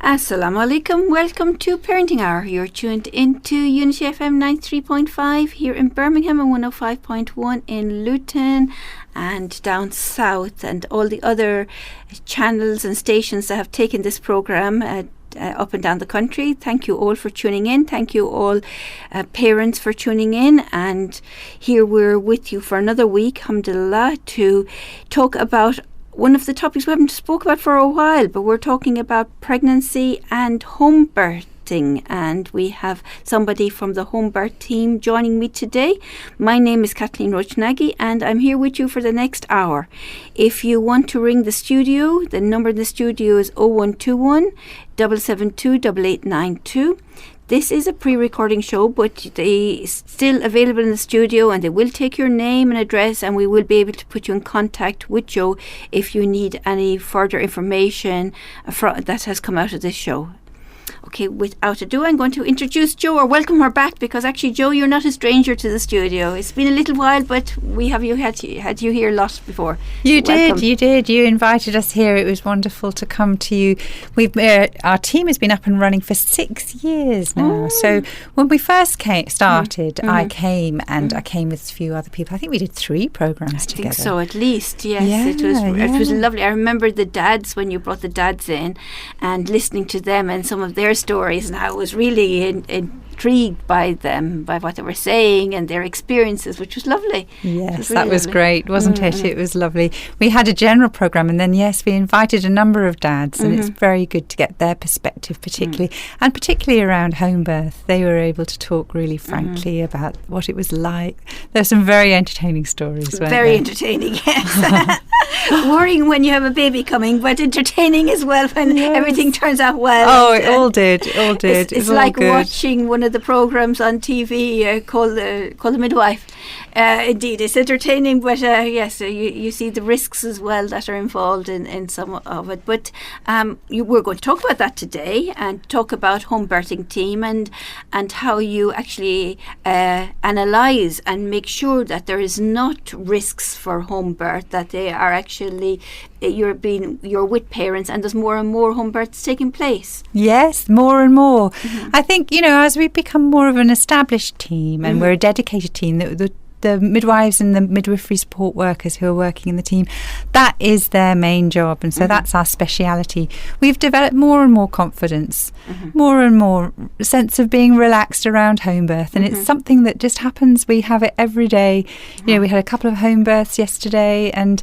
Assalamu alaikum. Welcome to Parenting Hour. You're tuned into Unity FM 93.5 here in Birmingham and 105.1 in Luton and down south, and all the other channels and stations that have taken this programme up and down the country. Thank you all for tuning in. Thank you all parents for tuning in. And here we're with you for another week, alhamdulillah, to talk about one of the topics we haven't spoke about for a while, but we're talking about pregnancy and home birthing, and we have somebody from the Homebirth team joining me today. My name is Kathleen Roche-Nagi, and I'm here with you for the next hour. If you want to ring the studio, the number in the studio is 0121 772 8892. This is a pre-recording show, but they still available in the studio, and they will take your name and address, and we will be able to put you in contact with Joe if you need any further information that has come out of this show. Okay, without ado, I'm going to introduce Joe, or welcome her back, because actually, Joe, you're not a stranger to the studio. It's been a little while, but we have had you here a lot before. You did. You invited us here. It was wonderful to come to you. Our team has been up and running for 6 years now. So when we first started, I came with a few other people. I think we did 3 programs together. I think so, at least. Yes, it was lovely. I remember the dads, when you brought the dads in, and listening to them and some of their stories, and I was really intrigued by them, by what they were saying and their experiences, which was lovely. Yes, that was great, wasn't it? It was lovely. We had a general programme, and then we invited a number of dads, and it's very good to get their perspective, particularly around home birth. They were able to talk really frankly about what it was like. There were some very entertaining stories. Very entertaining, yes. Worrying when you have a baby coming, but entertaining as well when everything turns out well. Oh, it all did. It's like watching one of the programs on TV called the Midwife. Indeed, it's entertaining, but yes, you see the risks as well that are involved in some of it. But we're going to talk about that today, and talk about home birthing team and how you actually analyse and make sure that there is not risks for home birth, that they are actually you're with parents, and there's more and more home births taking place. Yes, more and more. I think, as we become more of an established team, and we're a dedicated team, the midwives and the midwifery support workers who are working in the team, that is their main job, and so that's our speciality. We've developed more and more confidence, more and more sense of being relaxed around home birth, and it's something that just happens. We have it every day. We had a couple of home births yesterday, and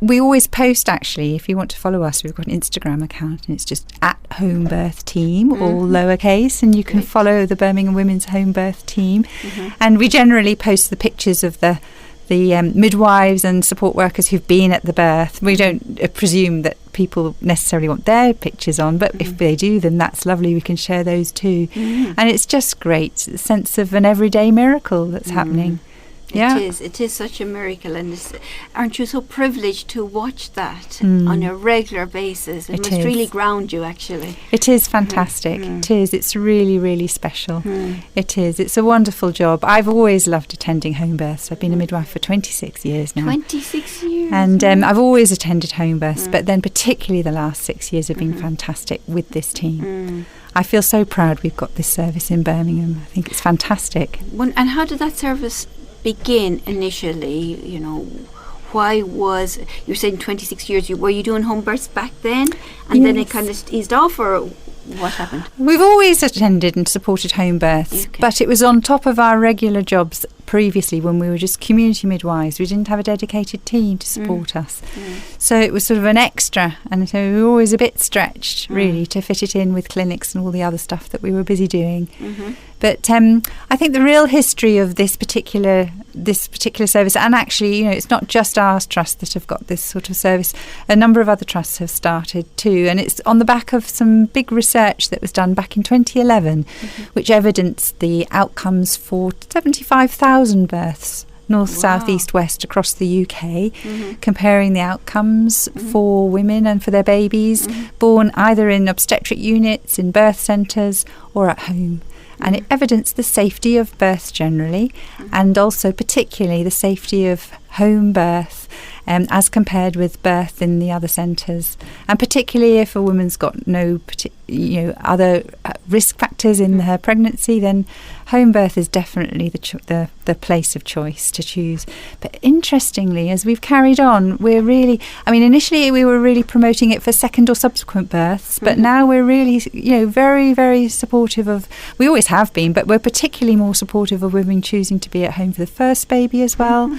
we always post, actually, if you want to follow us, we've got an Instagram account, and it's just at Homebirth Team, all lowercase, and you can follow the Birmingham Women's Homebirth Team. And we generally post the pictures of the midwives and support workers who've been at the birth. We don't presume that people necessarily want their pictures on, but if they do, then that's lovely. We can share those too. And it's just great, the sense of an everyday miracle that's happening. Yeah. It is such a miracle, and aren't you so privileged to watch that on a regular basis? It must really ground you, actually. It is fantastic. It is. It's really, really special. It is. It's a wonderful job. I've always loved attending home births. I've been a midwife for 26 years now. 26 years. And I've always attended home births, but then particularly the last 6 years have been fantastic with this team. I feel so proud we've got this service in Birmingham. I think it's fantastic. And how did that service begin initially? Why you're saying 26 years, were you doing home births back then, and then it kind of eased off, or what happened? We've always attended and supported home births, but it was on top of our regular jobs previously when we were just community midwives. We didn't have a dedicated team to support us. So it was sort of an extra, and so we were always a bit stretched, really, to fit it in with clinics and all the other stuff that we were busy doing. But I think the real history of this particular service, and actually, it's not just our trust that have got this sort of service. A number of other trusts have started too, and it's on the back of some big research that was done back in 2011, which evidenced the outcomes for 75,000 births, north, south, east, west, across the UK, comparing the outcomes for women and for their babies born either in obstetric units, in birth centres, or at home. And it evidenced the safety of birth generally, and also particularly the safety of home birth as compared with birth in the other centres. And particularly if a woman's got no other risk factors in her pregnancy, then home birth is definitely the place of choice to choose. But interestingly, as we've carried on, we're really, initially we were really promoting it for second or subsequent births, but now we're really, very, very supportive of, we always have been, but we're particularly more supportive of women choosing to be at home for the first baby as well.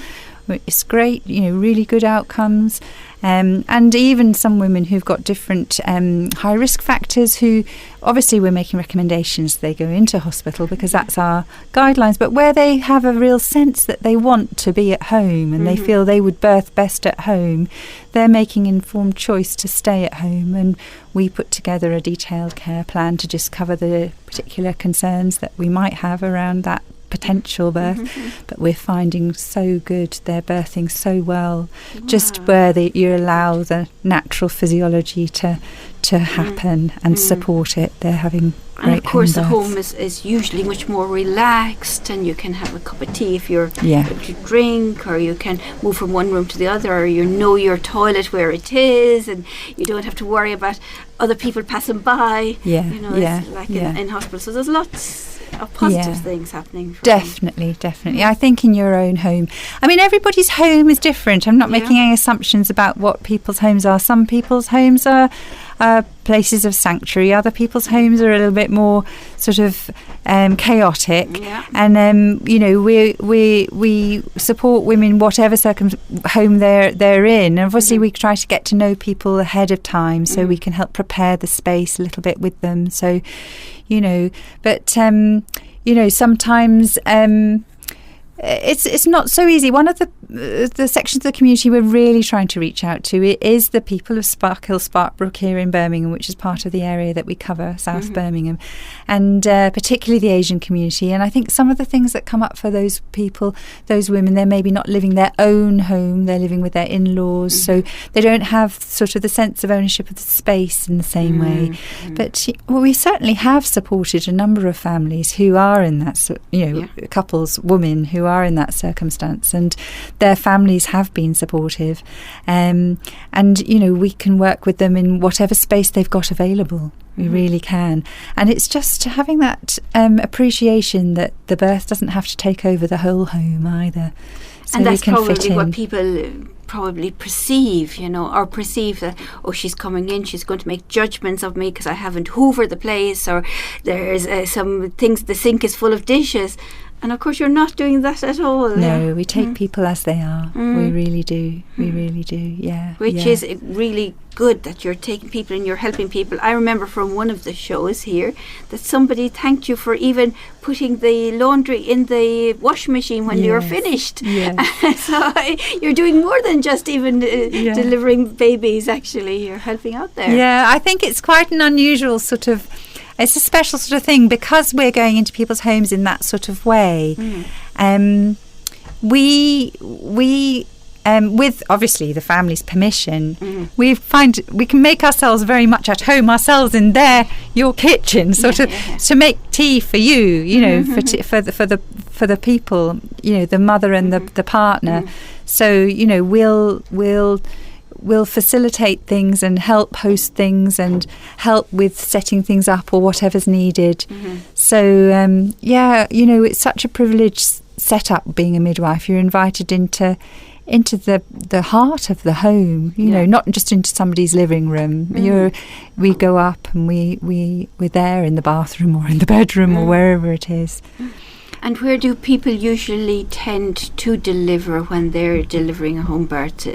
It's great, really good outcomes. And even some women who've got different high risk factors, who obviously we're making recommendations they go into hospital because that's our guidelines, but where they have a real sense that they want to be at home and they feel they would birth best at home, they're making informed choice to stay at home, and we put together a detailed care plan to just cover the particular concerns that we might have around that potential birth. But we're finding so good, they're birthing so well. Just where you allow the natural physiology to happen and support it, they're having great. And of course the home home is usually much more relaxed, and you can have a cup of tea if you're able to drink, or you can move from one room to the other, or your toilet where it is, and you don't have to worry about other people passing by. It's like in hospital. So there's lots of positive things happening. Definitely. I think in your own home, everybody's home is different. I'm not making any assumptions about what people's homes are. Some people's homes are places of sanctuary. Other people's homes are a little bit more sort of chaotic. And we support women whatever home they're in. And obviously we try to get to know people ahead of time, so we can help prepare the space a little bit with them. So but sometimes it's not so easy. One of the sections of the community we're really trying to reach out to is the people of Sparkhill, Sparkbrook here in Birmingham, which is part of the area that we cover, South Birmingham, and particularly the Asian community. And I think some of the things that come up for those people, those women, they're maybe not living their own home, they're living with their in-laws, so they don't have sort of the sense of ownership of the space in the same way. But we certainly have supported a number of families who are in that, couples, women who are in that circumstance, and their families have been supportive, and we can work with them in whatever space they've got available. We really can. And it's just having that appreciation that the birth doesn't have to take over the whole home either. So and that's we can probably fit in. what people probably perceive, or perceive that, she's coming in, she's going to make judgments of me because I haven't hoovered the place, or there's some things, the sink is full of dishes. And of course you're not doing that at all. No, we take people as they are. We really do. We really do, Which is really good that you're taking people and you're helping people. I remember from one of the shows here that somebody thanked you for even putting the laundry in the washing machine when you were finished. So you're doing more than just even delivering babies, actually. You're helping out there. Yeah, I think it's quite an unusual sort of, it's a special sort of thing because we're going into people's homes in that sort of way. We with obviously the family's permission, we find we can make ourselves very much at home ourselves in your kitchen, sort of to make tea for you, for the people, the mother and the partner. So we'll facilitate things and help host things and help with setting things up or whatever's needed. So it's such a privileged setup being a midwife. You're invited into the heart of the home, not just into somebody's living room. We go up and we're there in the bathroom or in the bedroom or wherever it is. And where do people usually tend to deliver when they're delivering a home birth?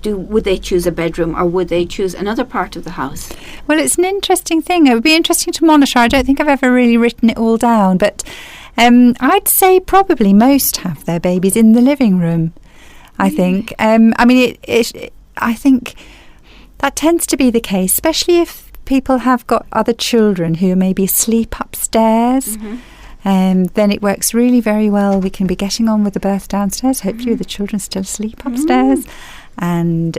Would they choose a bedroom, or would they choose another part of the house? Well, it's an interesting thing. It would be interesting to monitor. I don't think I've ever really written it all down, but I'd say probably most have their babies in the living room. I think. I think that tends to be the case, especially if people have got other children who are maybe asleep upstairs. Then it works really very well. We can be getting on with the birth downstairs, hopefully with the children still asleep upstairs. And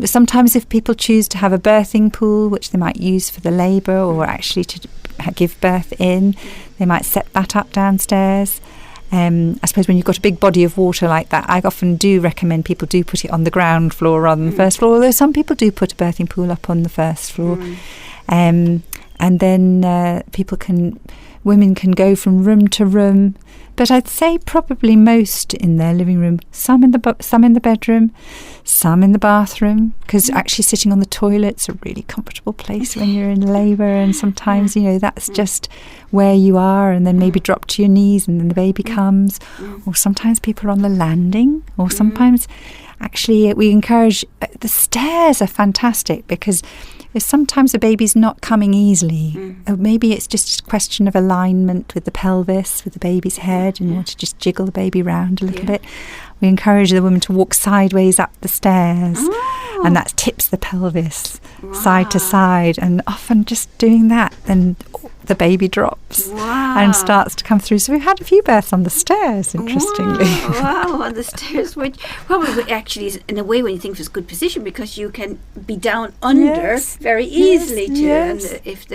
sometimes if people choose to have a birthing pool, which they might use for the labour or actually to give birth in, they might set that up downstairs. I suppose when you've got a big body of water like that, I often do recommend people do put it on the ground floor rather than the first floor, although some people do put a birthing pool up on the first floor. And then women can go from room to room, but I'd say probably most in their living room, some in the bedroom, some in the bathroom, because actually sitting on the toilet's a really comfortable place when you're in labour, and sometimes that's just where you are, and then maybe drop to your knees and then the baby comes, or sometimes people are on the landing, or sometimes actually we encourage the stairs are fantastic, because if sometimes a baby's not coming easily, or maybe it's just a question of alignment with the pelvis, with the baby's head, and you want to just jiggle the baby round a little bit, we encourage the woman to walk sideways up the stairs, and that tips the pelvis side to side, and often just doing that, then the baby drops and starts to come through. So we've had a few births on the stairs, interestingly. Wow, on the stairs, which probably actually is, in a way, when you think of, it's a good position, because you can be down under very easily too. And if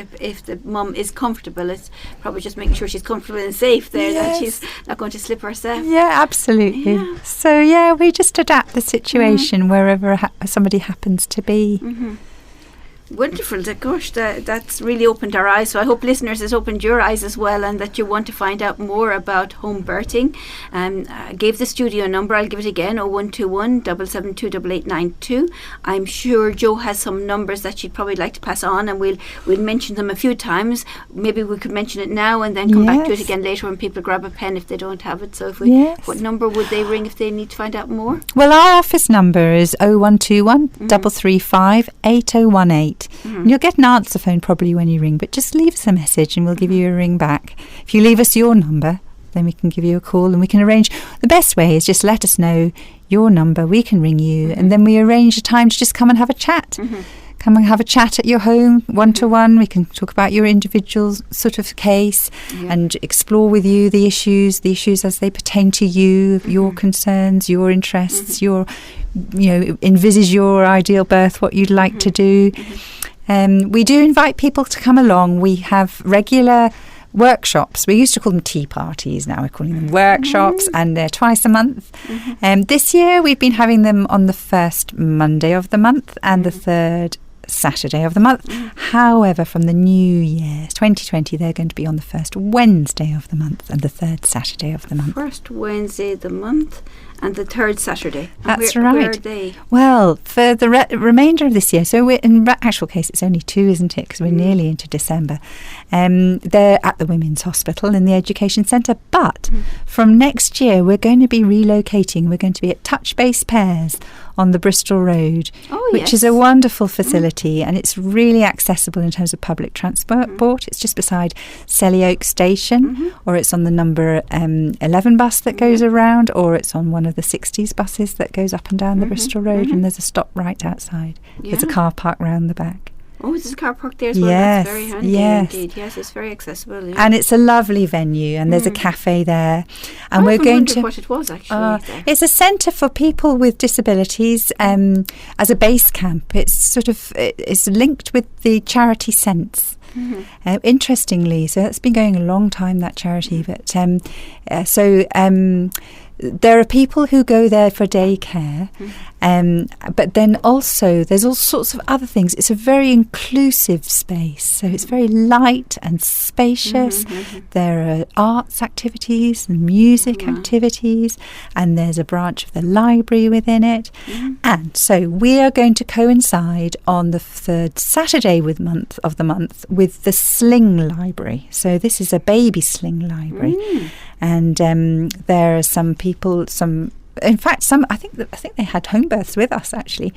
the mum is comfortable, it's probably just making sure she's comfortable and safe there, that she's not going to slip herself. Yeah, absolutely. Yeah. So we just adapt the situation wherever somebody happens to be. Wonderful. Gosh, that's really opened our eyes. So I hope listeners has opened your eyes as well, and that you want to find out more about home birthing. I gave the studio number. I'll give it again, 0121 772 8892. I'm sure Jo has some numbers that she'd probably like to pass on, and we'll mention them a few times. Maybe we could mention it now and then come back to it again later when people grab a pen if they don't have it. So if what number would they ring if they need to find out more? Well, our office number is 0121 335 8018. And you'll get an answer phone probably when you ring, but just leave us a message and we'll give you a ring back. If you leave us your number, then we can give you a call and we can arrange. The best way is just let us know your number, we can ring you, and then we arrange a time to just come and have a chat. Come and have a chat at your home, one-to-one. We can talk about your individual sort of case and explore with you the issues as they pertain to you, your concerns, your interests, envisage your ideal birth, what you'd like to do. We do invite people to come along. We have regular workshops. We used to call them tea parties. Now we're calling them workshops, and they're twice a month. This year we've been having them on the first Monday of the month and the third Saturday of the month. However, from the new year 2020, they're going to be on the first Wednesday of the month and the third Saturday of the month. First Wednesday of the month and the third Saturday. That's right. Where are they? Well, for the remainder of this year, so we're, in actual case it's only 2, isn't it, because we're nearly into December. They're at the Women's Hospital in the Education Centre, but from next year we're going to be relocating. We're going to be at Touch Base Pairs on the Bristol Road, which is a wonderful facility, and it's really accessible in terms of public transport. It's just beside Selly Oak Station, or it's on the number 11 bus that goes around, or it's on one of the 60s buses that goes up and down the Bristol Road, and there's a stop right outside. There's a car park round the back. Oh, there's a car park there as well. Yes, that's very handy indeed. Yes, it's very accessible. Yeah. And it's a lovely venue, and there's a cafe there. And we're going to what it was actually. It's a centre for people with disabilities as a base camp. It's linked with the charity Sense. Interestingly, so that's been going a long time, that charity. But there are people who go there for daycare, but then also there's all sorts of other things. It's a very inclusive space, so it's very light and spacious. There are arts activities and music activities, and there's a branch of the library within it. And so we are going to coincide on the third Saturday of the month with the Sling Library. So this is a baby sling library. And there are some people, I think they had home births with us actually,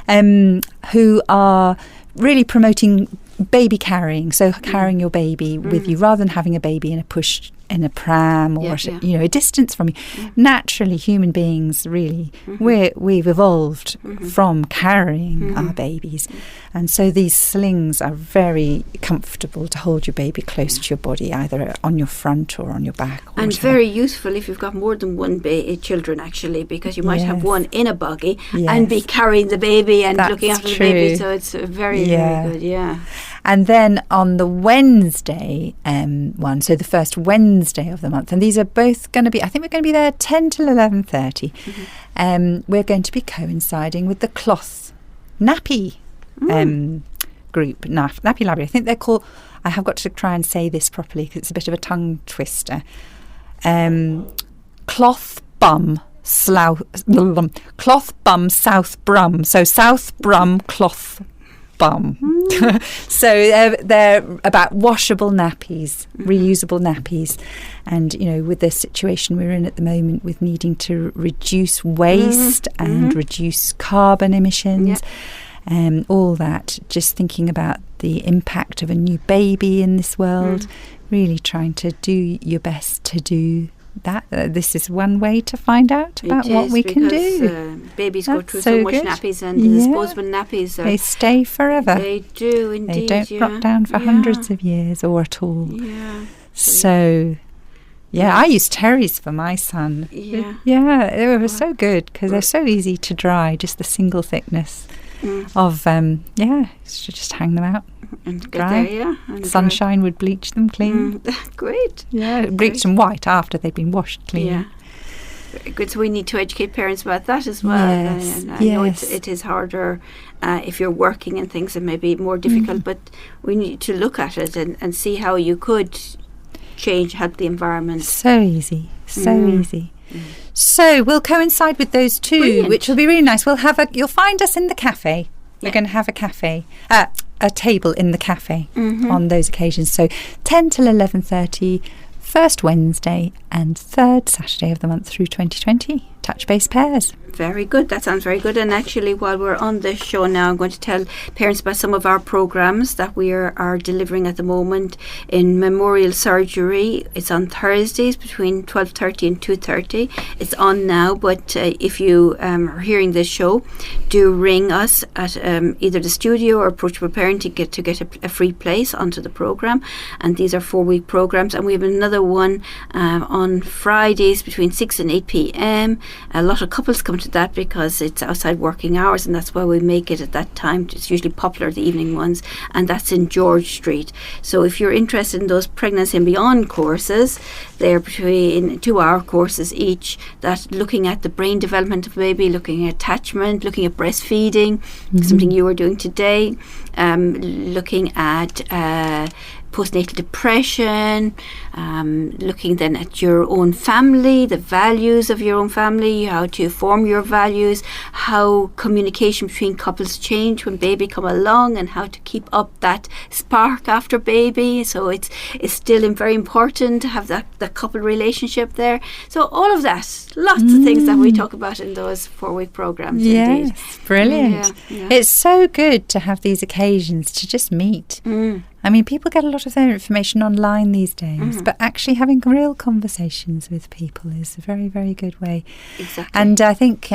who are really promoting baby carrying, so carrying your baby with you rather than having a baby in a push in a pram or a distance from you. Naturally, human beings really we've evolved from carrying our babies, and so these slings are very comfortable to hold your baby close to your body, either on your front or on your back, or and very useful if you've got more than one children actually, because you might have one in a buggy and be carrying the baby and looking after the baby, so it's very very good. And then on the Wednesday one, so the first Wednesday of the month, and these are both going to be, I think we're going to be there 10 till 11:30. We're going to be coinciding with the cloth nappy group, Nappy Library. I think they're called, I have got to try and say this properly because it's a bit of a tongue twister. Cloth Bum South Brum. So South Brum Cloth Bum. So they're about washable nappies, reusable nappies. And, you know, with the situation we're in at the moment with needing to reduce waste and reduce carbon emissions, all that, just thinking about the impact of a new baby in this world, really trying to do your best to do that. This is one way to find out about what we can do. Babies go through so much nappies, and the disposable nappies they stay forever. They do indeed. They don't rot down for hundreds of years or at all. So I use terries for my son. They were so good because they're so easy to dry, just the single thickness of just hang them out and dry. Get there, and sunshine would bleach them clean. Great. Bleach them white after they've been washed clean. Very good. So we need to educate parents about that as well. Yes. I know it is harder if you're working and things, it may be more difficult, but we need to look at it and see how you could help the environment. So easy. So we'll coincide with those two. Brilliant. Which will be really nice. You'll find us in the cafe. We're going to have a table in the cafe on those occasions. So 10 till 11:30, first Wednesday and third Saturday of the month through 2020. Touch base pairs. Very good. That sounds very good. And actually, while we're on this show now, I'm going to tell parents about some of our programs that we are delivering at the moment in memorial surgery. It's on Thursdays between 12:30 and 2:30. It's on now, but if you are hearing this show, do ring us at either the studio or Approachable Parenting to get a free place onto the program. And these are 4-week programs. And we have another one on Fridays between 6 and 8 p.m. A lot of couples come to that because it's outside working hours, and that's why we make it at that time. It's usually popular, the evening ones, and that's in George Street. So if you're interested in those pregnancy and beyond courses, they're between 2-hour courses each, that looking at the brain development of baby, looking at attachment, looking at breastfeeding, something you were doing today, looking at postnatal depression, looking then at your own family, the values of your own family, how to form your values, how communication between couples change when baby come along, and how to keep up that spark after baby. So it's still very important to have that couple relationship there. So all of that, lots of things that we talk about in those 4-week programs. Yes, indeed. Brilliant. It's so good to have these occasions to just meet. I mean, people get a lot of their information online these days, but actually having real conversations with people is a very, very good way. Exactly. And I think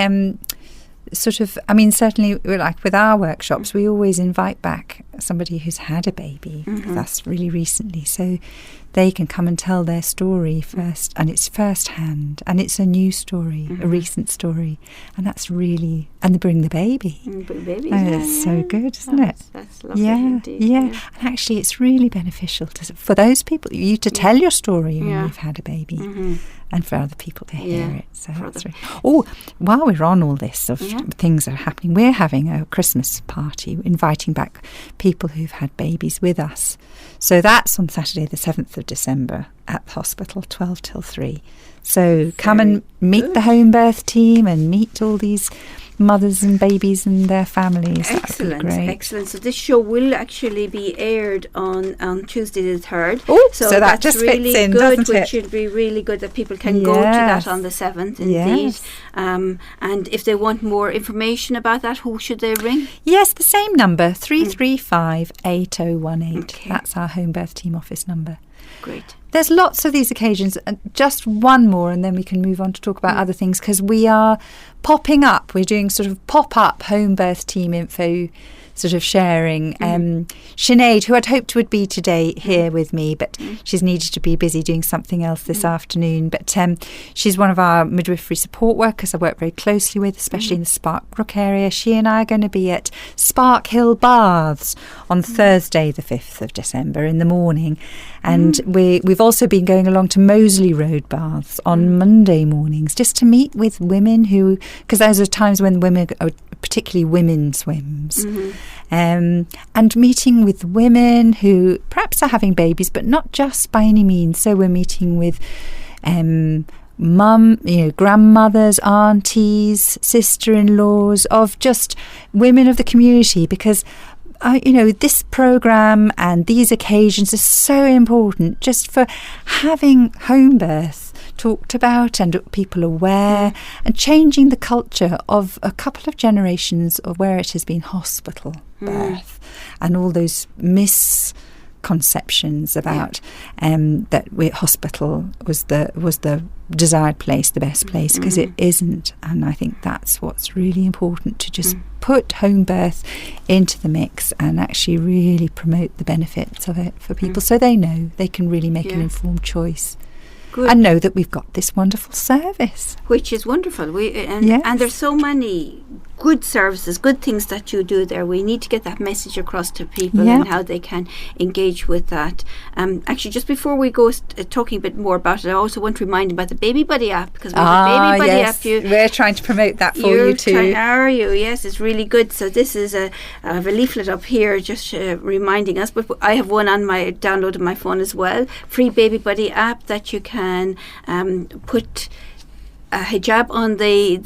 certainly like with our workshops, we always invite back somebody who's had a baby with us really recently, so they can come and tell their story first, and it's first hand, and it's a new story, a recent story, and that's really, and they bring the baby. That's so good, isn't it? That's lovely indeed. And actually it's really beneficial for those people, you to tell your story when you've had a baby, and for other people to hear it. So that's really. While we're on all this of things that are happening, we're having a Christmas party, inviting back people who've had babies with us. So that's on Saturday the 7th of December at the hospital, 12 till 3. So come and meet the Homebirth team and meet all these mothers and babies and their families. Excellent. So this show will actually be aired on Tuesday the 3rd. So that just really fits in, good, doesn't it? Which should be really good that people can go to that on the 7th indeed. And if they want more information about that, who should they ring? Yes, the same number, 335 8018. Okay. That's our Homebirth team office number. Great. There's lots of these occasions, and just one more and then we can move on to talk about other things, because we are popping up. We're doing sort of pop-up Homebirth team info sort of sharing. Sinead, who I'd hoped would be today here with me, but she's needed to be busy doing something else this afternoon. But she's one of our midwifery support workers I work very closely with, especially in the Sparkbrook area. She and I are going to be at Spark Hill Baths on Thursday the 5th of December in the morning. And we've also been going along to Moseley Road Baths on Monday mornings just to meet with women who, because those are times when women, particularly women swims, and meeting with women who perhaps are having babies, but not just by any means. So we're meeting with grandmothers, aunties, sister-in-laws, of just women of the community, because this programme and these occasions are so important just for having home birth talked about and people aware, and changing the culture of a couple of generations of where it has been hospital birth and all those misconceptions about that hospital was the desired place, the best place, because it isn't. And I think that's what's really important, to just put home birth into the mix and actually really promote the benefits of it for people, so they know they can really make an informed choice. Good. And know that we've got this wonderful service, which is wonderful. And there's so many good services, good things that you do there. We need to get that message across to people and how they can engage with that. Actually, just before we go talking a bit more about it, I also want to remind you about the Baby Buddy app, because we have a Baby Buddy app. We're trying to promote that for you too. Are you? Yes, it's really good. So this is I have a leaflet up here just reminding us, but I have one downloaded on my phone as well. Free Baby Buddy app that you can put a hijab on the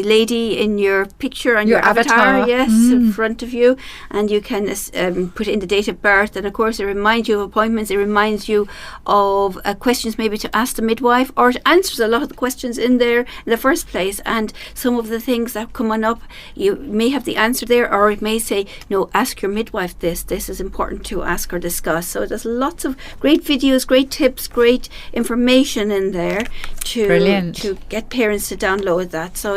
lady in your picture, on your avatar, in front of you, and you can put in the date of birth, and of course it reminds you of appointments, it reminds you of questions maybe to ask the midwife, or it answers a lot of the questions in there in the first place, and some of the things that come on up, you may have the answer there, or it may say, no, ask your midwife this is important to ask or discuss. So there's lots of great videos, great tips, great information in there to get parents to download that. So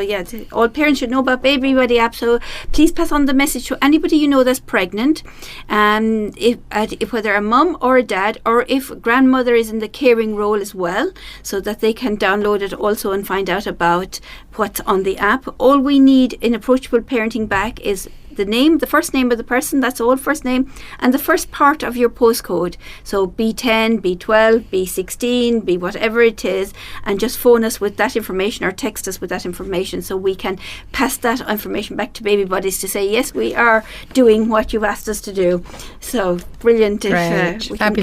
all parents should know about Baby Buddy app, so please pass on the message to anybody you know that's pregnant, if whether a mum or a dad, or if grandmother is in the caring role as well, so that they can download it also and find out about what's on the app. All we need in Approachable Parenting Back is the first name of the person, that's all, first name, and the first part of your postcode. So B10, B12, B16, B whatever it is, and just phone us with that information or text us with that information, so we can pass that information back to Baby Buddies to say, yes, we are doing what you've asked us to do. So brilliant if we can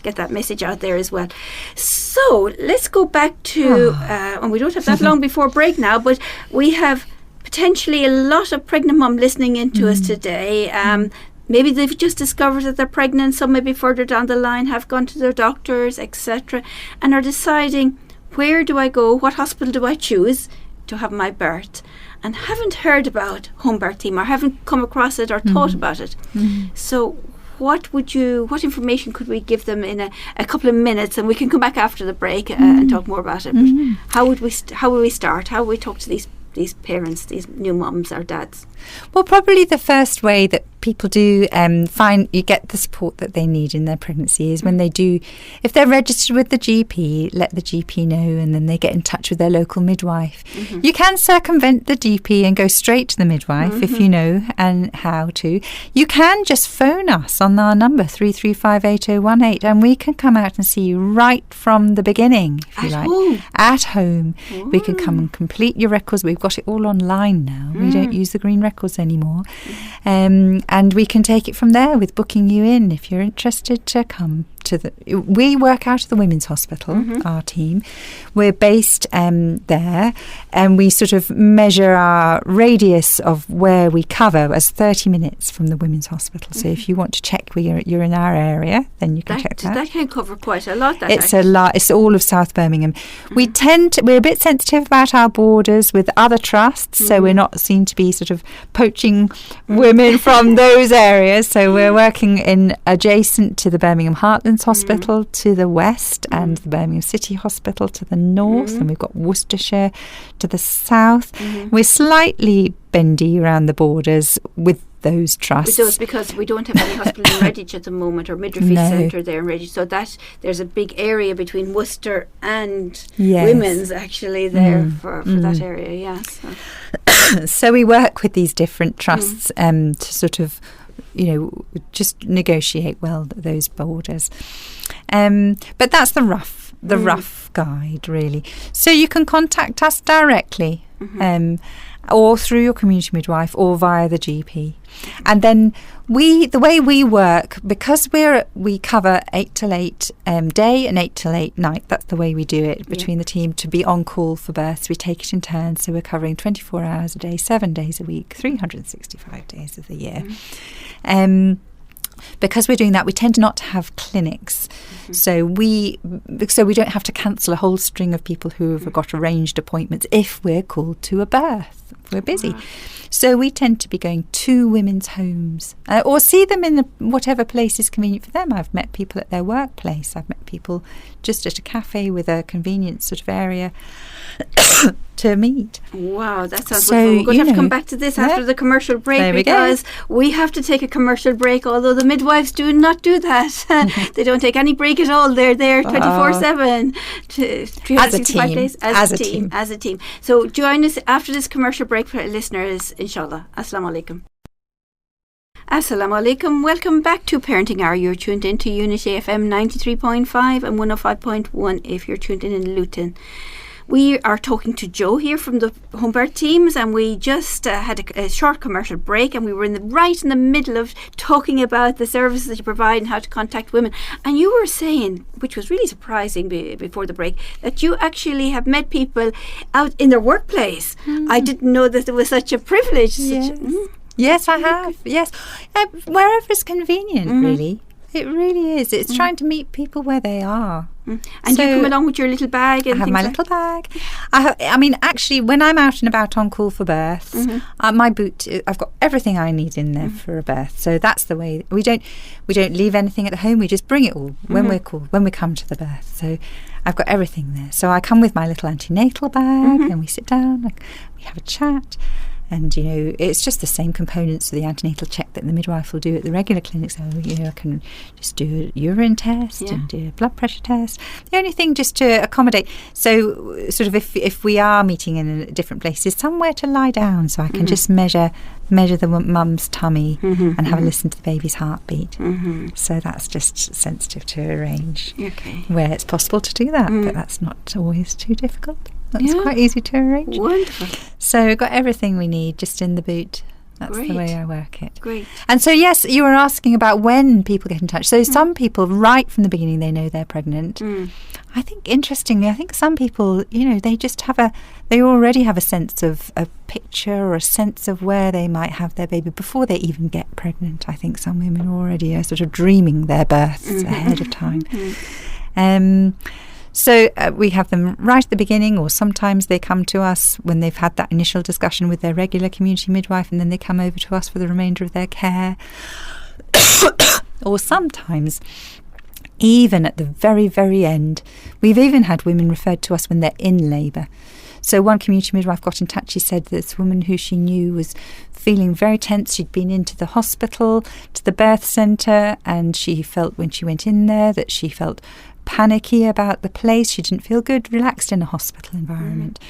get that message out there as well. So let's go back to, and we don't have that long before break now, but we have potentially a lot of pregnant mum listening in to us today. Maybe they've just discovered that they're pregnant, some maybe further down the line have gone to their doctors, etc., and are deciding, where do I go, what hospital do I choose to have my birth, and haven't heard about home birth team, or haven't come across it or thought about it. So what information could we give them in a couple of minutes, and we can come back after the break and talk more about it. But how would we start? How would we talk to these parents, these new mums or dads? Well, probably the first way that people do find you get the support that they need in their pregnancy is when they do, if they're registered with the GP, let the GP know, and then they get in touch with their local midwife. You can circumvent the GP and go straight to the midwife if you know and how to. You can just phone us on our number 3358018, and we can come out and see you right from the beginning, if you like. At home. We can come and complete your records. We've got it all online now. We don't use the green records anymore. And we can take it from there with booking you in if you're interested to come to we work out of the Women's Hospital, our team. We're based there, and we sort of measure our radius of where we cover as 30 minutes from the Women's Hospital. So if you want to check where you're in our area, then you can check that. That can cover quite a lot. It's a lot. It's all of South Birmingham. We're a bit sensitive about our borders with other trusts, so we're not seen to be sort of poaching women from those areas. So we're working in adjacent to the Birmingham Heartlands Hospital to the west, and the Birmingham City Hospital to the north, and we've got Worcestershire to the south. We're slightly bendy around the borders with those trusts. With those, because we don't have any hospital in Redditch at the moment, or midwifery centre there in Redditch. So that there's a big area between Worcester and Women's actually there for that area. Yes. So we work with these different trusts to sort of, just negotiate well those borders. But that's the rough guide, really. So you can contact us directly, or through your community midwife, or via the GP. And then the way we work, because we cover 8 till 8 day and 8 till 8 night. That's the way we do it between the team, to be on call for births. We take it in turns, so we're covering 24 hours a day, 7 days a week, 365 days of the year. Because we're doing that, we tend not to have clinics, so we don't have to cancel a whole string of people who have got arranged appointments if we're called to a birth. We're busy. So we tend to be going to women's homes, or see them in whatever place is convenient for them. I've met people at their workplace. I've met people just at a cafe with a convenient sort of area to meet. Wow, that sounds wonderful. We're going to have to come back to this after the commercial break, because we have to take a commercial break, although the midwives do not do that. They don't take any break at all. They're there 24/7, 365 days as a team. So join us after this commercial break for our listeners, inshallah. Assalamu alaikum. Assalamu alaikum. Welcome back to Parenting Hour. You're tuned in to Unity FM 93.5 and 105.1 if you're tuned in Luton. We are talking to Joe here from the Homebirth teams, and we just had a short commercial break, and we were right in the middle of talking about the services that you provide and how to contact women. And you were saying, which was really surprising before the break, that you actually have met people out in their workplace. I didn't know that there was such a privilege. Yes, I have. Yes, wherever it's convenient, really. It really is. It's trying to meet people where they are. And so you come along with your little bag and I have my little bag. I mean, actually, when I'm out and about on call for births, my boot, I've got everything I need in there for a birth. So that's the way. We don't leave anything at home. We just bring it all when we're called, when we come to the birth. So I've got everything there. So I come with my little antenatal bag and we sit down, we have a chat. And, it's just the same components for the antenatal check that the midwife will do at the regular clinic. So, I can just do a urine test and do a blood pressure test. The only thing just to accommodate, so sort of if we are meeting in different places, somewhere to lie down so I can just measure the mum's tummy and have a listen to the baby's heartbeat. So that's just sensitive to arrange where it's possible to do that, but that's not always too difficult. That's quite easy to arrange. Wonderful. So we've got everything we need just in the boot. That's the way I work it. Great. And so, yes, you were asking about when people get in touch. So some people, right from the beginning, they know they're pregnant. I think, interestingly, some people, they just they already have a sense of a picture or a sense of where they might have their baby before they even get pregnant. I think some women already are sort of dreaming their births ahead of time. So we have them right at the beginning, or sometimes they come to us when they've had that initial discussion with their regular community midwife, and then they come over to us for the remainder of their care. Or sometimes, even at the very, very end, we've even had women referred to us when they're in labour. So one community midwife got in touch. She said this woman who she knew was feeling very tense. She'd been into the hospital, to the birth centre, and she felt when she went in there that she felt panicky about the place. She didn't feel good, relaxed in a hospital environment.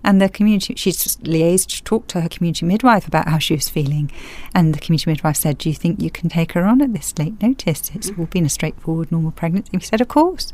And the community, she liaised, talked to her community midwife about how she was feeling. And the community midwife said, "Do you think you can take her on at this late notice? It's all been a straightforward, normal pregnancy." We said, "Of course."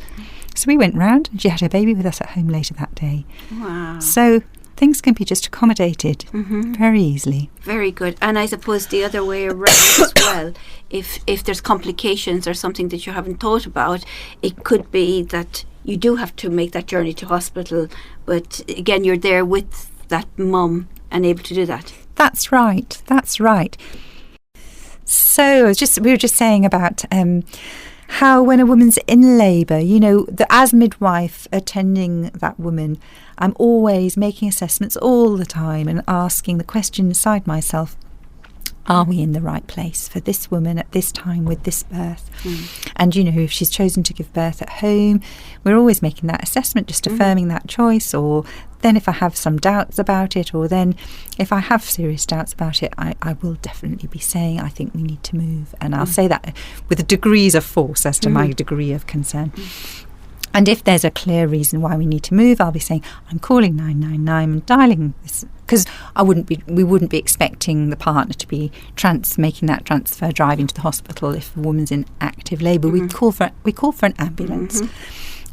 So we went round and she had her baby with us at home later that day. Wow. So things can be just accommodated very easily. Very good. And I suppose the other way around as well, if there's complications or something that you haven't thought about, it could be that you do have to make that journey to hospital, but again, you're there with that mum and able to do that. That's right. So we were just saying about how when a woman's in labour, as midwife attending that woman, I'm always making assessments all the time and asking the question inside myself, are we in the right place for this woman at this time with this birth? And, if she's chosen to give birth at home, we're always making that assessment, just affirming that choice, or then if I have some doubts about it, or then if I have serious doubts about it, I will definitely be saying, I think we need to move. And I'll say that with degrees of force as to my degree of concern. And if there's a clear reason why we need to move, I'll be saying, I'm calling 999 and dialing this, because we wouldn't be expecting the partner to be making that transfer, driving to the hospital if the woman's in active labour. We call for an ambulance.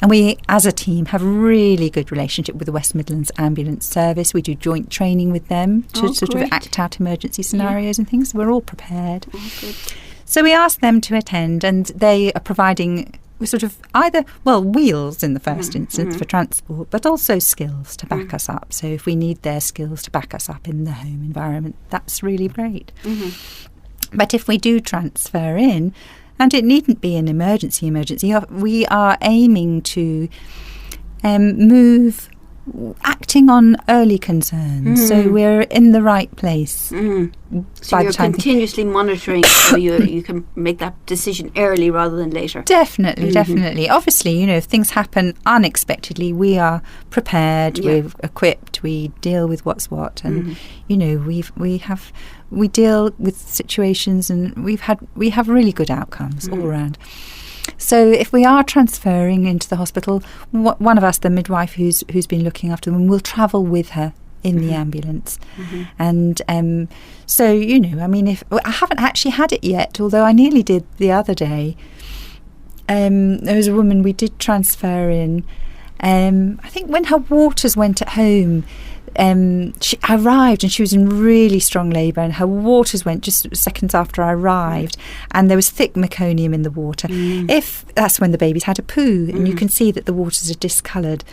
And we, as a team, have a really good relationship with the West Midlands Ambulance Service. We do joint training with them to sort of act out emergency scenarios and things. We're all prepared. Good. So we ask them to attend, and they are providing sort of wheels in the first instance for transport, but also skills to back us up. So if we need their skills to back us up in the home environment, that's really great. But if we do transfer in, and it needn't be an emergency, we are aiming to move acting on early concerns, so we're in the right place. So you're continuously monitoring, so you can make that decision early rather than later. Definitely. Obviously, if things happen unexpectedly, we are prepared, we're equipped, we deal with what's what, and we deal with situations, and we have really good outcomes all around. So if we are transferring into the hospital, one of us, the midwife who's been looking after them, will travel with her in the ambulance. And so, if I haven't actually had it yet, although I nearly did the other day. There was a woman we did transfer in. I think when her waters went at home, she arrived and she was in really strong labour, and her waters went just seconds after I arrived, and there was thick meconium in the water. If that's when the baby's had a poo, and you can see that the waters are discoloured.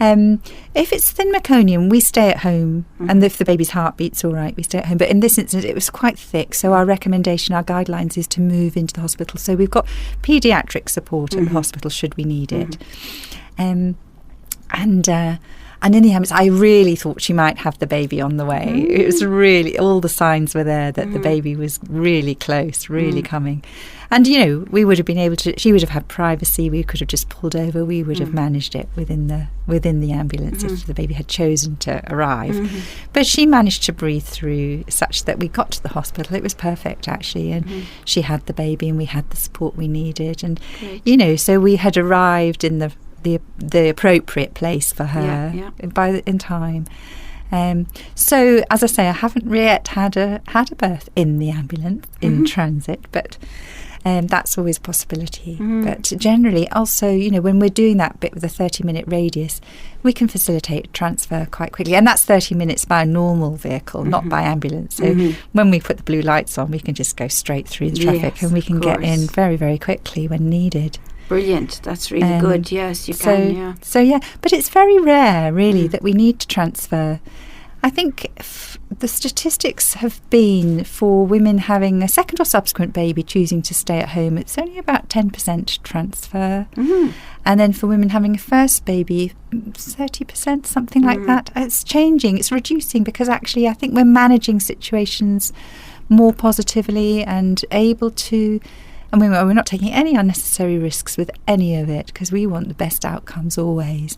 If it's thin meconium, we stay at home, and if the baby's heartbeat's all right, we stay at home. But in this instance, it was quite thick, so our guidelines is to move into the hospital. So we've got paediatric support at the hospital should we need it. And in the ambulance, I really thought she might have the baby on the way. It was really, all the signs were there that the baby was really close, really coming. And, we would have been able to, she would have had privacy, we could have just pulled over, we would have managed it within the ambulance if the baby had chosen to arrive. But she managed to breathe through such that we got to the hospital. It was perfect, actually, and she had the baby and we had the support we needed. And, so we had arrived in the appropriate place for her in time. So as I say, I haven't yet had a birth in the ambulance in transit, but that's always a possibility. But generally, also, when we're doing that bit with a 30-minute radius, we can facilitate a transfer quite quickly, and that's 30 minutes by a normal vehicle, not by ambulance. So when we put the blue lights on, we can just go straight through the traffic, and we can get in very, very quickly when needed. Brilliant. That's really good. Yes, you can. So but it's very rare, really, that we need to transfer. I think the statistics have been for women having a second or subsequent baby choosing to stay at home, it's only about 10% transfer. And then for women having a first baby, 30%, something like that. It's changing. It's reducing because actually I think we're managing situations more positively and able to... And we're not taking any unnecessary risks with any of it because we want the best outcomes always.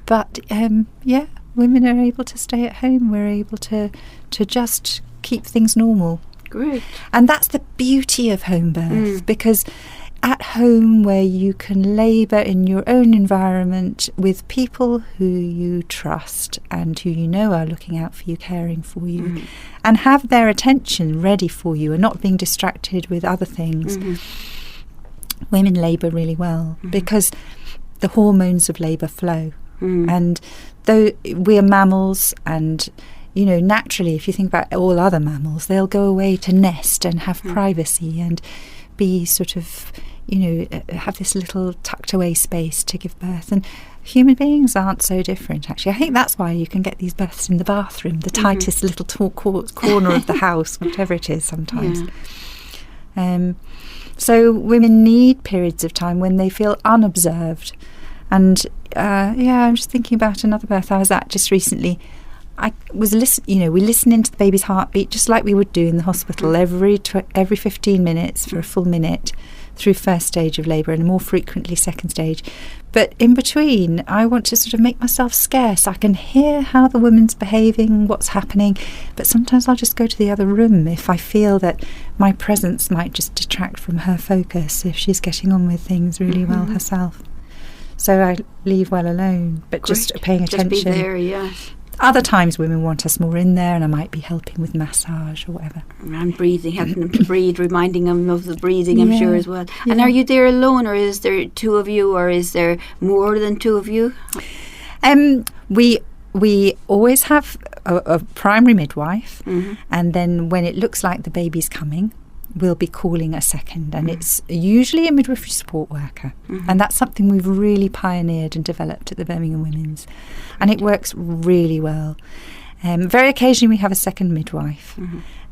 But, women are able to stay at home. We're able to just keep things normal. Great. And that's the beauty of home birth, because at home where you can labour in your own environment with people who you trust and who you know are looking out for you, caring for you, and have their attention ready for you and not being distracted with other things, women labour really well because the hormones of labour flow. And though we are mammals and naturally, if you think about all other mammals, they'll go away to nest and have privacy and be sort of, have this little tucked away space to give birth. And human beings aren't so different, actually. I think that's why you can get these births in the bathroom, the tightest little corner of the house, whatever it is sometimes. So women need periods of time when they feel unobserved. And I'm just thinking about another birth I was at just recently. I was we listen into the baby's heartbeat just like we would do in the hospital every 15 minutes for a full minute through first stage of labour and more frequently second stage. But in between, I want to sort of make myself scarce. I can hear how the woman's behaving, what's happening, but sometimes I'll just go to the other room if I feel that my presence might just detract from her focus if she's getting on with things really well herself. So I leave well alone, but Great. Just paying attention. Just be there, yes. Other times women want us more in there, and I might be helping with massage or whatever. And breathing, helping them to breathe, reminding them of the breathing, I'm sure, as well. Yeah. And are you there alone, or is there two of you, or is there more than two of you? We always have a primary midwife, and then when it looks like the baby's coming, we'll be calling a second, and it's usually a midwifery support worker, and that's something we've really pioneered and developed at the Birmingham Women's, and it works really well. Very occasionally we have a second midwife,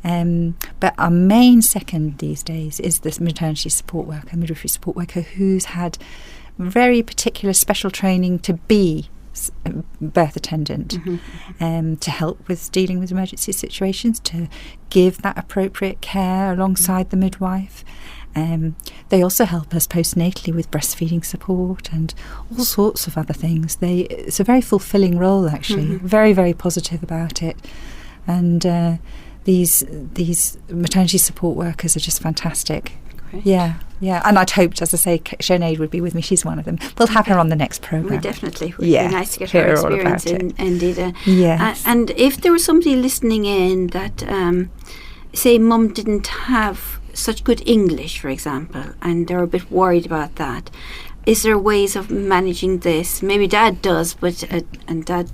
but our main second these days is this maternity support worker, midwifery support worker, who's had very particular special training to be birth attendant, to help with dealing with emergency situations, to give that appropriate care alongside the midwife. They also help us postnatally with breastfeeding support and all sorts of other things. It's a very fulfilling role, actually. Very, very positive about it. And these maternity support workers are just fantastic. Great. Yeah, and I'd hoped, as I say, Sinead would be with me. She's one of them. We'll have her on the next programme. We definitely. It would be nice to get her experience indeed. Yes. And if there was somebody listening in that, say, mum didn't have such good English, for example, and they're a bit worried about that, is there ways of managing this? Maybe dad does, but and dad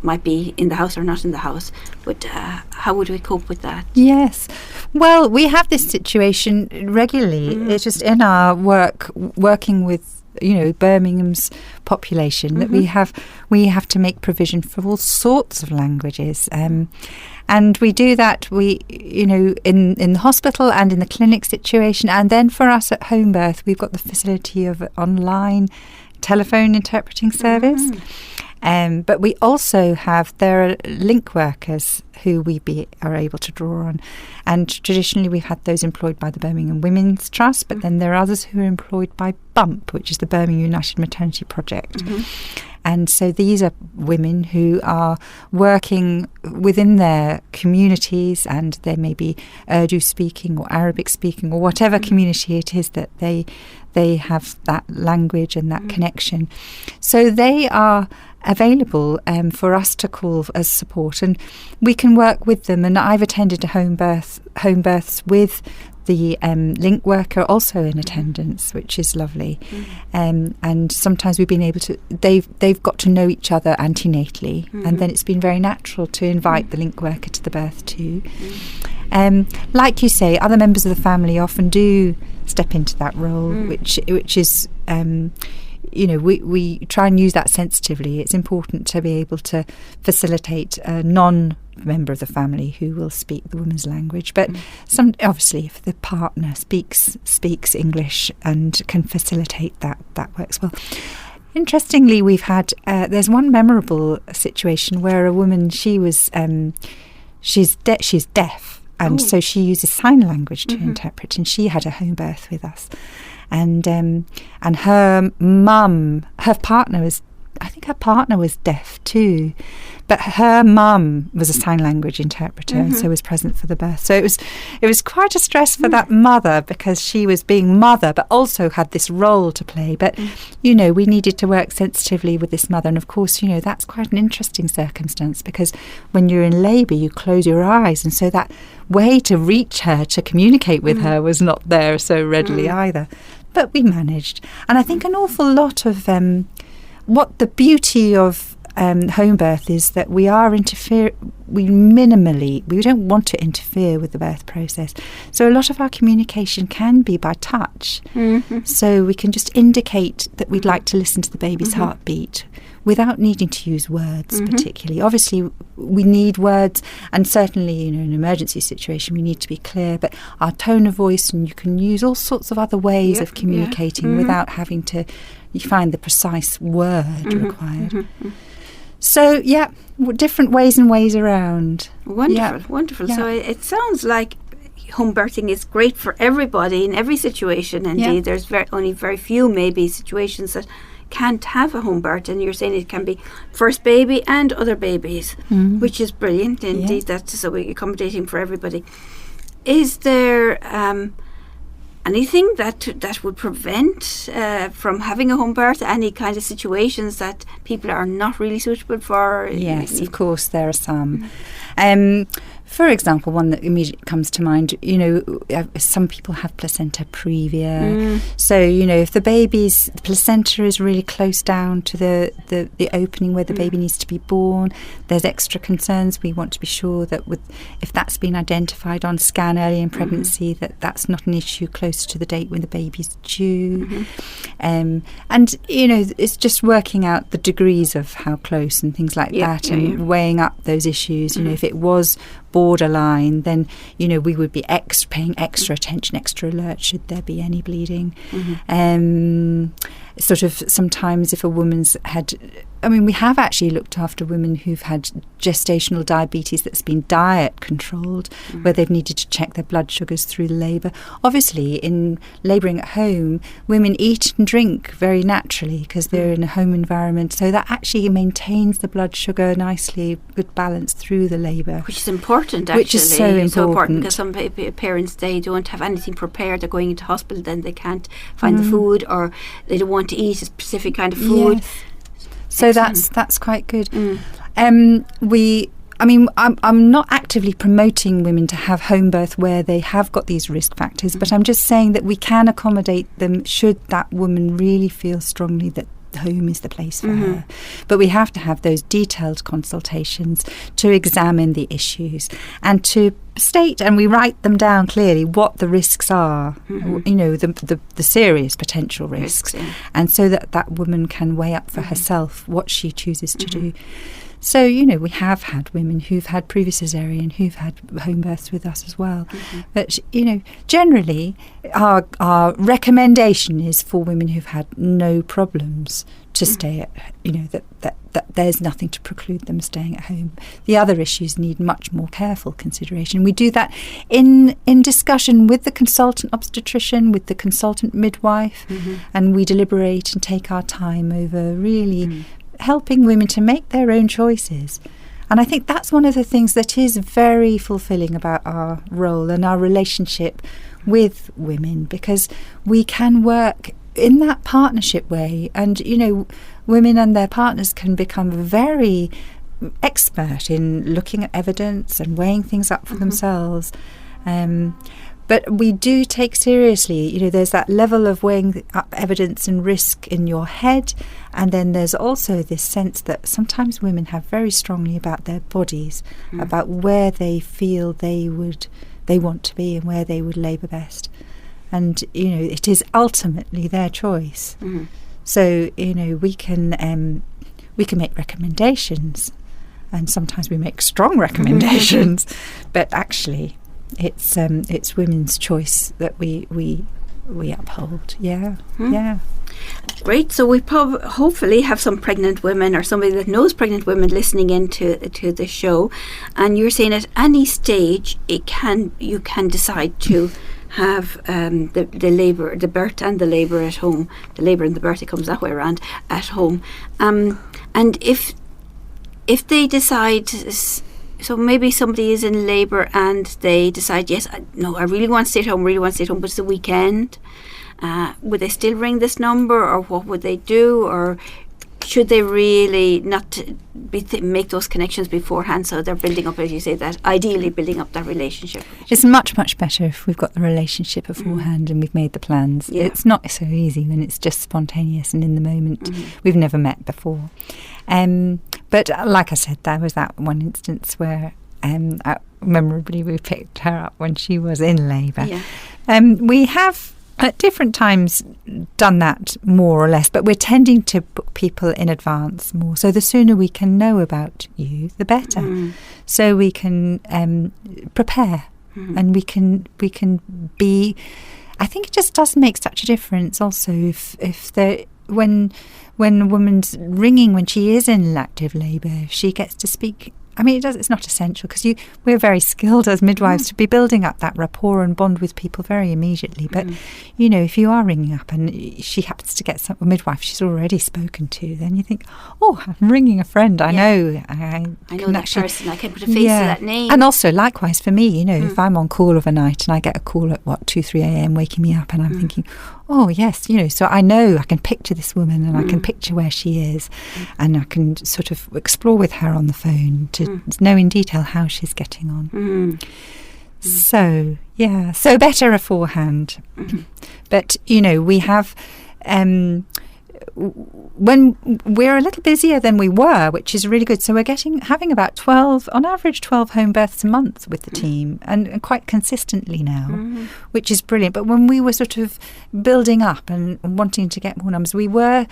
might be in the house or not in the house, but how would we cope with that? Yes, well, we have this situation regularly. It's just in our working with Birmingham's population that we have to make provision for all sorts of languages, and we do that in the hospital and in the clinic situation, and then for us at Homebirth we've got the facility of online telephone interpreting service. But we also there are link workers who we are able to draw on, and traditionally we've had those employed by the Birmingham Women's Trust, but then there are others who are employed by BUMP, which is the Birmingham United Maternity Project. And so these are women who are working within their communities, and they may be Urdu speaking or Arabic speaking or whatever community it is that they have that language and that connection. So they are available for us to call as support, and we can work with them. And I've attended home births with the link worker also in attendance, which is lovely. And sometimes we've been able to, they've got to know each other antenatally, and then it's been very natural to invite the link worker to the birth too. Like you say, other members of the family often do step into that role, which is we try and use that sensitively. It's important to be able to facilitate a non-member of the family who will speak the woman's language. But obviously, if the partner speaks English and can facilitate that works well. Interestingly, we've had there's one memorable situation where a woman, she's deaf, and so she uses sign language to interpret, and she had a home birth with us. And her partner was deaf too, but her mum was a sign language interpreter, and so was present for the birth. So it was quite a stress for that mother, because she was being mother but also had this role to play. But we needed to work sensitively with this mother, and of course that's quite an interesting circumstance, because when you're in labour you close your eyes, and so that way to reach her, to communicate with her, was not there so readily either. But we managed. And I think an awful lot of what the beauty of home birth is that we don't want to interfere with the birth process. So a lot of our communication can be by touch. So we can just indicate that we'd like to listen to the baby's heartbeat without needing to use words particularly. Obviously we need words, and certainly in an emergency situation we need to be clear, but our tone of voice, and you can use all sorts of other ways of communicating without having to find the precise word required. So different ways and ways around. Wonderful. So it sounds like home birthing is great for everybody in every situation. Indeed, there's only very few maybe situations that can't have a home birth, and you're saying it can be first baby and other babies, which is brilliant. Indeed, that's so accommodating for everybody. Is there anything that would prevent from having a home birth? Any kind of situations that people are not really suitable for? Yes, of course, there are some. For example, one that immediately comes to mind, some people have placenta previa. So, if the baby's placenta is really close down to the opening where the baby needs to be born, there's extra concerns. We want to be sure that if that's been identified on scan early in pregnancy, that's not an issue closer to the date when the baby's due. And, it's just working out the degrees of how close and things like that, and weighing up those issues. If it was borderline, then we would be paying extra attention, extra alert should there be any bleeding. Sort of sometimes if a woman's we have actually looked after women who've had gestational diabetes that's been diet controlled, where they've needed to check their blood sugars through labour. Obviously, in labouring at home, women eat and drink very naturally because they're in a home environment, so that actually maintains the blood sugar nicely, good balance through the labour. Which is important, actually. Which is so important. So important because some parents, they don't have anything prepared. They're going into hospital, then they can't find the food, or they don't want to eat a specific kind of food. Yes. So that's quite good. I'm not actively promoting women to have home birth where they have got these risk factors, but I'm just saying that we can accommodate them should that woman really feel strongly that home is the place for her. But we have to have those detailed consultations to examine the issues and to state, and we write them down clearly, what the risks are, the serious potential risks, and so that woman can weigh up for herself what she chooses to do. So, we have had women who've had previous cesarean who've had home births with us as well. But, generally, our recommendation is for women who've had no problems to stay at, that there's nothing to preclude them staying at home. The other issues need much more careful consideration. We do that in discussion with the consultant obstetrician, with the consultant midwife, and we deliberate and take our time over really helping women to make their own choices. And I think that's one of the things that is very fulfilling about our role and our relationship with women, because we can work in that partnership way, and women and their partners can become very expert in looking at evidence and weighing things up for themselves. But we do take seriously, there's that level of weighing up evidence and risk in your head, and then there's also this sense that sometimes women have very strongly about their bodies, about where they feel they want to be and where they would labour best. And, it is ultimately their choice. So, we can make recommendations, and sometimes we make strong recommendations, but actually it's women's choice that we uphold. Yeah. Great. So we hopefully have some pregnant women or somebody that knows pregnant women listening into the show, and you're saying at any stage you can decide to have the labour, the birth and the labour at home. The labour and the birth, it comes that way around, at home. And if they decide, so maybe somebody is in labour and they decide, yes, I really want to stay at home, but it's the weekend. Would they still ring this number, or what would they do? Or should they really not make those connections beforehand, so they're building up, as you say, that ideally building up that relationship? It's much, much better if we've got the relationship beforehand and we've made the plans. It's not so easy when it's just spontaneous and in the moment. We've never met before. But like I said, there was that one instance where memorably we picked her up when she was in labour. We have at different times done that more or less, but we're tending to book people in advance more. So the sooner we can know about you, the better. So we can prepare, and we can be. I think it just does make such a difference. Also, if when a woman's ringing when she is in active labour, if she gets to speak I mean, it's not essential because we're very skilled as midwives to be building up that rapport and bond with people very immediately. But, if you are ringing up and she happens to get a midwife she's already spoken to, then you think, oh, I'm ringing a friend. I know. I know that person. I can put a face to that name. And also, likewise for me, if I'm on call of a night and I get a call at 2-3 a.m. waking me up and I'm thinking, oh yes, so I know I can picture this woman and I can picture where she is and I can sort of explore with her on the phone to know in detail how she's getting on. So better beforehand. But we have when we're a little busier than we were, which is really good. So we're having about 12 home births a month with the team, and quite consistently now, which is brilliant. But when we were sort of building up and wanting to get more numbers, we were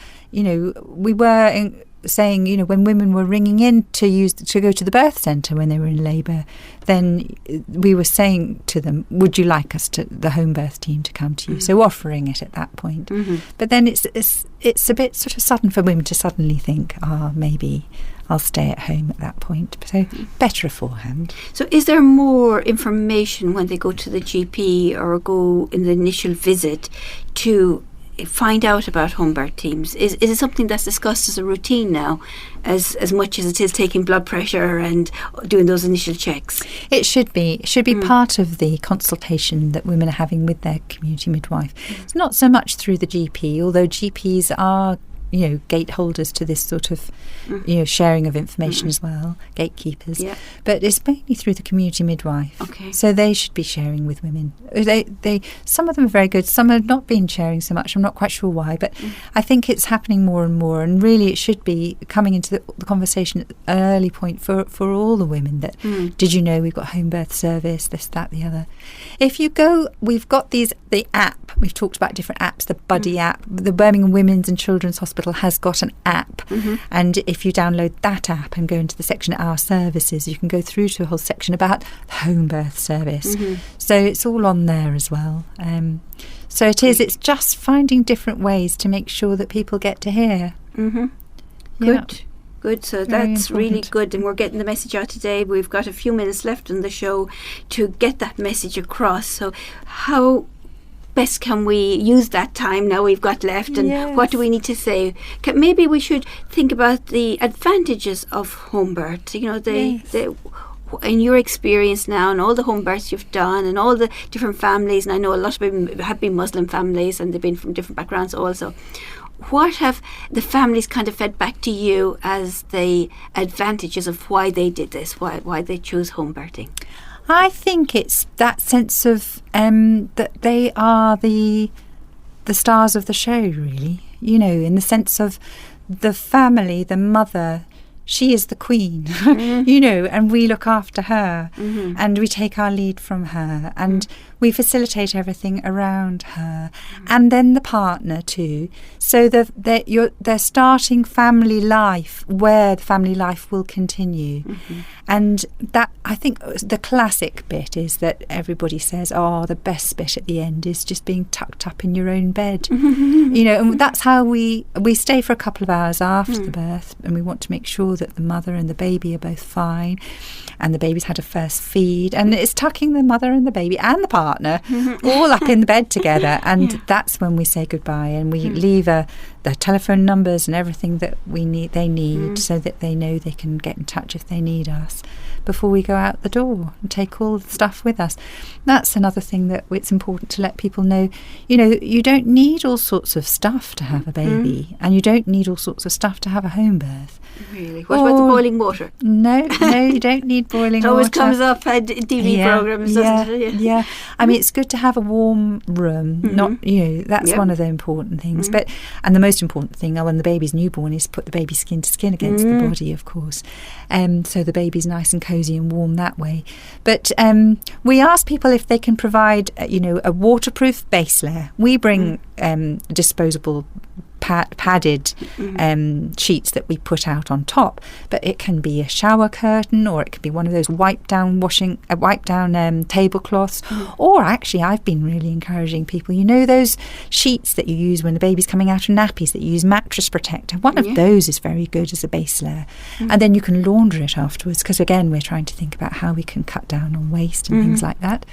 saying, when women were ringing in to go to the birth centre when they were in labour, then we were saying to them, would you like the home birth team to come to you? So offering it at that point. But then it's a bit sort of sudden for women to suddenly think, maybe I'll stay at home at that point. So better beforehand. So is there more information when they go to the GP or go in the initial visit to find out about home birth teams? Is it something that's discussed as a routine now, as much as it is taking blood pressure and doing those initial checks? It should be. It should be part of the consultation that women are having with their community midwife. It's not so much through the GP, although GPs are gateholders to this sort of sharing of information as well, gatekeepers. But it's mainly through the community midwife. So they should be sharing with women. They some of them are very good, some have not been sharing so much. I'm not quite sure why, but I think it's happening more and more, and really it should be coming into the conversation at an early point for all the women that did you know we've got home birth service, this, that, the other. If you go, we've got the app, we've talked about different apps, the Buddy app, the Birmingham Women's and Children's Hospital has got an app, and if you download that app and go into the section Our Services, you can go through to a whole section about the home birth service. So it's all on there as well. So it's just finding different ways to make sure that people get to hear. Good, so that's really good, and we're getting the message out today. We've got a few minutes left in the show to get that message across. So how best can we use that time now we've got left, and what do we need to say? Maybe we should think about the advantages of home birth. In your experience now, and all the home births you've done, and all the different families, and I know a lot of them have been Muslim families, and they've been from different backgrounds also. What have the families kind of fed back to you as the advantages of why they did this, why they chose home birthing? I think it's that sense of that they are the stars of the show, really. In the sense of the family, the mother, she is the queen, and we look after her, and we take our lead from her, and we facilitate everything around her, and then the partner too. So they're starting family life where the family life will continue. And that, I think, the classic bit is that everybody says, the best bit at the end is just being tucked up in your own bed. And that's how we stay for a couple of hours after the birth, and we want to make sure that the mother and the baby are both fine, and the baby's had a first feed, and it's tucking the mother and the baby and the partner all up in the bed together, and that's when we say goodbye, and we leave the telephone numbers and everything that they need so that they know they can get in touch if they need us before we go out the door, and take all the stuff with us. That's another thing that it's important to let people know. You don't need all sorts of stuff to have a baby, and you don't need all sorts of stuff to have a home birth. Really? What about the boiling water? No, you don't need boiling water. It always comes up at TV programmes, doesn't it? Yeah. I mean, it's good to have a warm room. Not, that's one of the important things. And the most important thing when the baby's newborn is put the baby skin to skin against the body, of course. So the baby's nice and cosy and warm that way. But we ask people if they can provide, a waterproof base layer. We bring disposable padded sheets that we put out on top, but it can be a shower curtain, or it could be one of those wipe down tablecloths. Or actually, I've been really encouraging people, those sheets that you use when the baby's coming out of nappies, that you use mattress protector. One of those is very good as a base layer, and then you can launder it afterwards, because again, we're trying to think about how we can cut down on waste and things like that.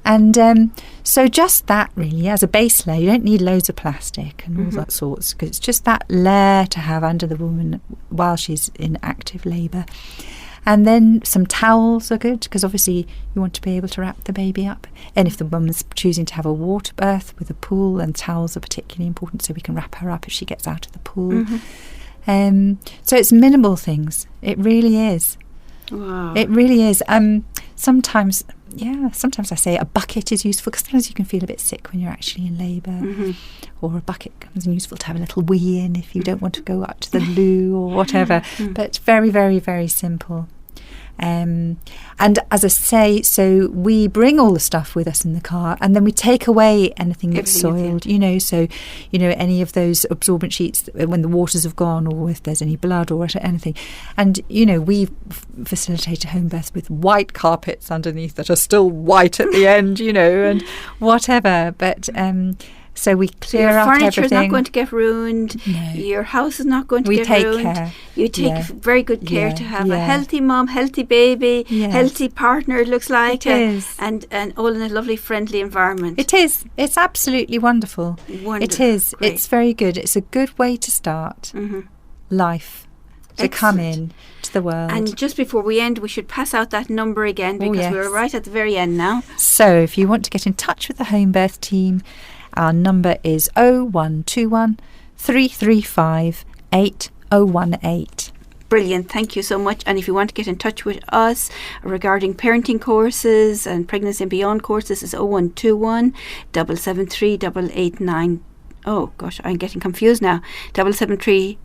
And so just that really, as a base layer, you don't need loads of plastic and all that sorts, because it's just that layer to have under the woman while she's in active labour. And then some towels are good, because obviously you want to be able to wrap the baby up. And if the woman's choosing to have a water birth with a pool, then towels are particularly important, so we can wrap her up if she gets out of the pool. So it's minimal things. It really is. Wow. It really is. Sometimes I say a bucket is useful, because sometimes you can feel a bit sick when you're actually in labour, or a bucket comes in useful to have a little wee in if you don't want to go up to the loo or whatever. But very, very, very simple. And as I say, so we bring all the stuff with us in the car, and then we take away anything that's soiled, so, any of those absorbent sheets when the waters have gone, or if there's any blood or anything. And, we facilitate a home birth with white carpets underneath that are still white at the end, and whatever. But so we clear up everything. Your furniture is not going to get ruined. No. Your house is not going to get ruined. We take care. You take very good care to have a healthy mum, healthy baby, healthy partner, it looks like. It is. And all in a lovely, friendly environment. It is. It's absolutely wonderful. It is. Great. It's very good. It's a good way to start life, to come in to the world. And just before we end, we should pass out that number again, because we're right at the very end now. So if you want to get in touch with the home birth team, our number is 0121 335 8018. Brilliant, thank you so much. And if you want to get in touch with us regarding parenting courses and pregnancy and beyond courses, it's 0121 773 889. Oh gosh, I'm getting confused now. 773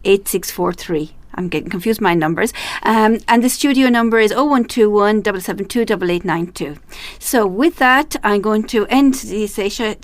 8643. I'm getting confused, my numbers. And the studio number is 0121 772 8892. So with that, I'm going to end today's session.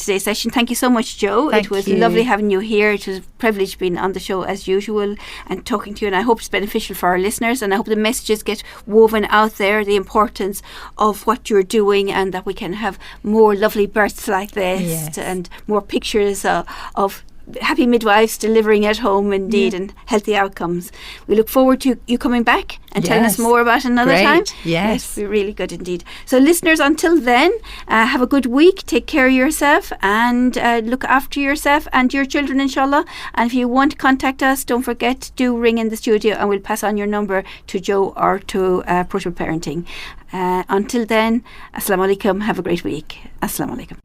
Thank you so much, Jo. It was lovely having you here. It was a privilege being on the show as usual and talking to you. And I hope it's beneficial for our listeners. And I hope the messages get woven out there, the importance of what you're doing, and that we can have more lovely births like this and more pictures of happy midwives delivering at home indeed and healthy outcomes. We look forward to you coming back and telling us more about another time. Yes. It'll be really good indeed. So listeners, until then, have a good week, take care of yourself, and look after yourself and your children, inshallah. And if you want to contact us, don't forget to ring in the studio, and we'll pass on your number to Jo or to Approachable Parenting. Until then, Assalamu alaikum, have a great week. Assalamu alaikum.